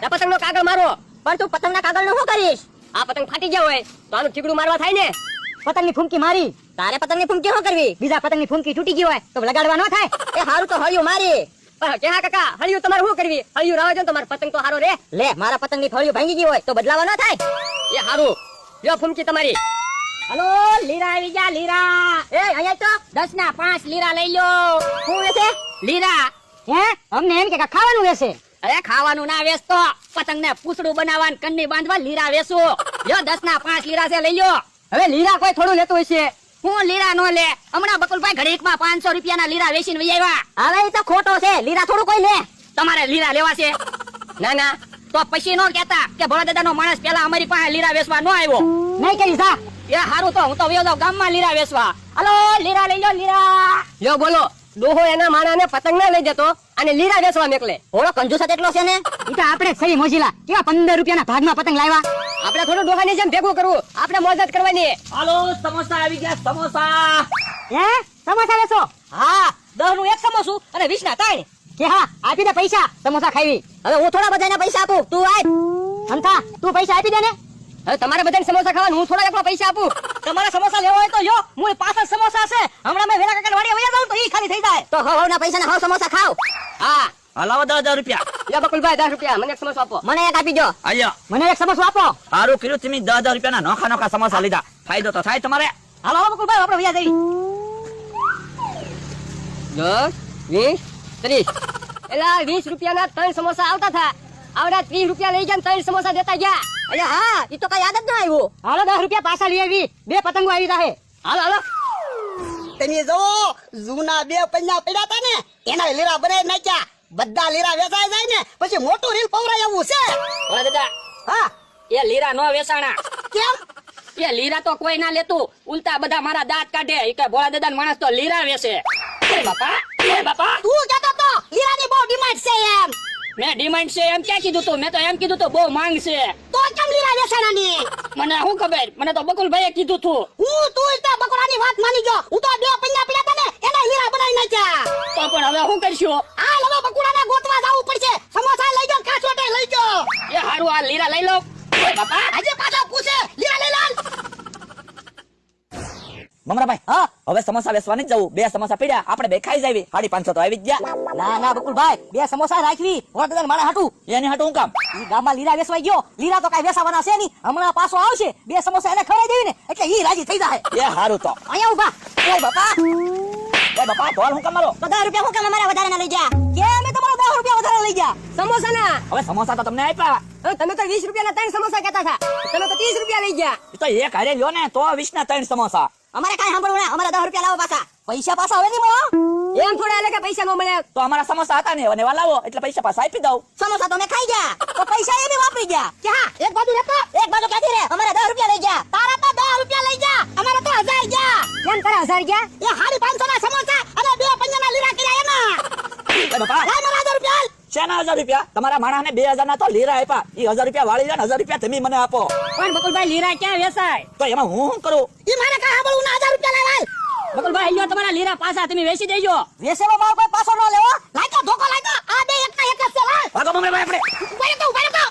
આ પતંગનો કાગળ મારો. પણ તું પતંગના કાગળનું શું કરીશ? આ પતંગ ફાટી ગયા હોય તો આનું ઠીકડું મારવા થાય ને. પતંગની ફૂંકી મારી. તારે પતંગની ફૂંકી શું કરવી? બીજા પતંગની ફૂંકી તૂટી ગઈ હોય તો લગાડવા ન થાય. એ હારું તો હળિયું મારી. પણ કે હા કાકા, હળિયું તમારે શું કરવી? હળિયું રાવા જો ને તમારો પતંગ તો હારો રે. લે, મારા પતંગની ફળિયું ભાંગી ગઈ હોય તો બદલાવા ન થાય. એ હારું, લ્યો ફૂંકી તમારી. હલો, લીરા આવી ગયા, લીરા. એ અહીંયા તો 10 ના 5 લીરા લઈ લો. શું વેચે? લીરા. હે, અમને એમ કે ખાવાનું વેચે. અરે ખાવાનું ના વેચતો, પતંગને પૂછડું બનાવવા ને કન્ની બાંધવા લીરા વેચું. લ્યો 10 ના 5 લીરા છે, લઈ લ્યો. હવે લીરા કોઈ થોડું લેતું હશે. હું લીરા નો લે. હમણાં બકુલભાઈ ઘડીકમાં 500 રૂપિયાના લીરા વેચીને વહી આવ્યા. હવે એ તો ખોટો છે, લીરા થોડું કોઈ લે. તમારે લીરા લેવા છે? ના ના, તો પછી નો કહેતા કે ભોળા દાદાનો માણસ પેલા અમારી પાસે લીરા વેચવા ન આવ્યો. નહીં કરી જા. એ હારું, તો હું તો વયો જાઉં ગામમાં લીરા વેચવા. હલો, લીરા લઈ લો, લીરા. લ્યો બોલો. ડોહો એના માણાને પતંગ ના લઈ જતો અને લીરા વેચવા મેકલે. ઓળો કંજૂસ એટલો છે ને. ઈ તો આપણે સહી મોજીલા કેવા 15 રૂપિયાના ભાગમાં પતંગ લાવ્યા. આપણે થોડું ડોહાની જેમ ભેગું કરવું, આપણે મોજ જ કરવાની. હાલો, સમોસા આવી ગયા, સમોસા. હે, સમોસા વેચો? હા, 10 નું 1 સમોસું અને 20 ના 3. કે હા, આપી દે પૈસા, સમોસા ખાવી. હવે હું થોડા બધાને પૈસા આપું, તું આપ. અંથા, તું પૈસા આપી દે ને. હવે તમારે બધાને સમોસા ખાવાનું, હું થોડા એકલા પૈસા આપું. તમારે સમોસા લેવા હોય તો લ્યો, મૂળ 5 સમોસા છે. હમણાં મેં વેલા કાકા વાડીએ વયા જાઉં તો ઈ ખાલી થઈ જાય. તો હવના પૈસા ને સમોસા ખાવ. હા, હલાવો 10,000 રૂપિયા. લ્યો બકુલભાઈ 10 રૂપિયા, મને એક સમોસો આપો. મને એક આપી દો. આયો. મને એક સમોસો આપો. સારું કર્યું તમે 10,000 રૂપિયાના નોખા નોખા સમોસા લીધા. ફાયદો તો થાય તમારે. હાલો હાલો બકુલભાઈ, આપણે વયા જઈએ. 10, 20, 30. એલા 20 રૂપિયાના 3 સમોસા આવતા થા. આવડા 30 રૂપિયા લઈ ગયા ને 3 સમોસા દેતા ગયા. અરે હા, ઈ તો કઈ યાદ જ ન આવ્યું. હાલો 10 રૂપિયા પાછા લઈ આવી. 2 પતંગો આવી જાહે. હાલો હાલો. તમે જો જૂના 2 પૈયા પડ્યા હતા ને એના લીરા બનાવી નાખ્યા. બધા લીરા વેચાઈ જાય ને પછી મોટું રીલ પવરાય એવું છે. ભોળા દાદા, હા, એ લીરા નો વેચાણા. કેમ? એ લીરા તો કોઈ ના લેતું. ઉલટા બધા મારા દાંત કાઢે. ઈ કે ભોળા દાદા માણસ તો લીરા વેચે. એ બાપા, એ બાપા. તું કહેતો તો લીરાની બહુ ડિમાન્ડ છે એમ. મેં ડિમાન્ડ છે એમ ક્યાં કીધું તું? મેં તો એમ કીધું તો બહુ માંગ છે. તો કેમ લીરા વેચાણાની? મને શું ખબર? મને તો બકુલભાઈએ કીધું તું. તું તે બકરાની વાત માની ગયો. હું તો 2 પૈયા પડ્યા હતા ને એના લીરા બનાવી નાખ્યા. તો પણ હવે શું કરશું? આ લવો બકુડાને ગોતવા જાવું પડશે. સમોસા લઈ ગયો, કાચોટે લઈ ગયો. એ હારું, આ લીરા લઈ લો. એ બાપા, આજે પાછા પૂછે લીરા લઈ લાલ. મમરાભાઈ, હા, હવે સમોસા વેચવા નથી જવું. 2 સમોસા પડ્યા, આપણે 2 ખાઈ જાવી. 550 તો આવી જ ગયા. ના ના બકુલભાઈ, 2 સમોસા રાખવી. વડદાન મારા હાટુ. એની હાટું હું કામ? ઈ ગામમાં લીરા વેચવાઈ ગયો. લીરા તો કઈ વેચાવાના છે નહીં. હમણાં પાછો આવશે. 2 સમોસા એને ખવડાવી દેવી ને એટલે ઈ રાજી થઈ જાય. એ હારું તો. અહીંયા ઉભા. ઓય બાપા, એ બાપા, ઢોલ હું કામ મારો? તો 10 રૂપિયા હું કામ અમારા વધારે ના લઈ ગયા? કે અમે તમારા 10 રૂપિયા વધારે લઈ ગયા? સમોસા ના. હવે સમોસા તો તમને આપ્યા. તમે તો 20 રૂપિયાના 3 સમોસા કહેતા હતા. તમે તો 30 રૂપિયા લઈ ગયા. એ તો એક હારે લ્યો ને તો 20 ના 3 સમોસા. અમારે કાઈ સાંભળવું ના. અમારા 10 રૂપિયા લાવો પાછા. પૈસા પાછા હવે નહીં મળો. એમ થોડા એટલે કે પૈસા નો મળે. તો અમારા સમોસા હતા ને અને લાવો એટલે પૈસા પાછા આપી દઉં. સમોસા તો મેં ખાઈ ગયા. તો પૈસા એ બી વાપરી ગયા. કે હા, એક બાજુ લેતો, એક બાજુ ક્યાંથી રે? અમારા 10 રૂપિયા લઈ ગયા. તારા તો 10 રૂપિયા લઈ જા. અમારા તો 1000 ગયા. કેમ કરે 1000 ગયા? એ 550 ના સમોસા અને 2 પૈયાના લીરા કર્યા એના. એ બાપા, લાય મારા 1000 રૂપિયા. શેના 1000 રૂપિયા? તમારા માણસને 2000 ના તો લીરા આપ્યા. ઈ 1000 રૂપિયા વાળી જાય ને 1000 રૂપિયા તમે મને આપો. પણ બકુલભાઈ લીરા ક્યાં વેચાય? તો એમાં હું શું કરું? ઈ મારે કાઈ સાંભળવું ના. 1000 રૂપિયા લાય. બકુલભાઈ લ્યો તમારા લીરા પાછા તમે વેચી દેજો. વેસેલો માલ કોઈ પાછો ન લેવો. લાય તો ધોકો લાય તો. આ 2 એકના એક જ છે લાય. ભાગો મમરાભાઈ આપણે. ઉભા રહો.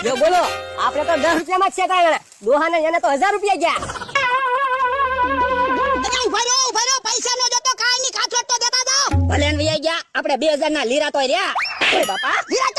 જો બોલો, આપણે તો 10 રૂપિયામાં જ છે કાંઈ. ડોહાને એને તો 1000 રૂપિયા ગયા. તમે ઉભા રહો. પૈસા નો જોતો કાઈ ની કાચોટ તો દેતા જાઓ. ભલે ને વયા ગયા. આપણે 2000 ના લીરા તો રહ્યા. ઓય બાપા, લીરા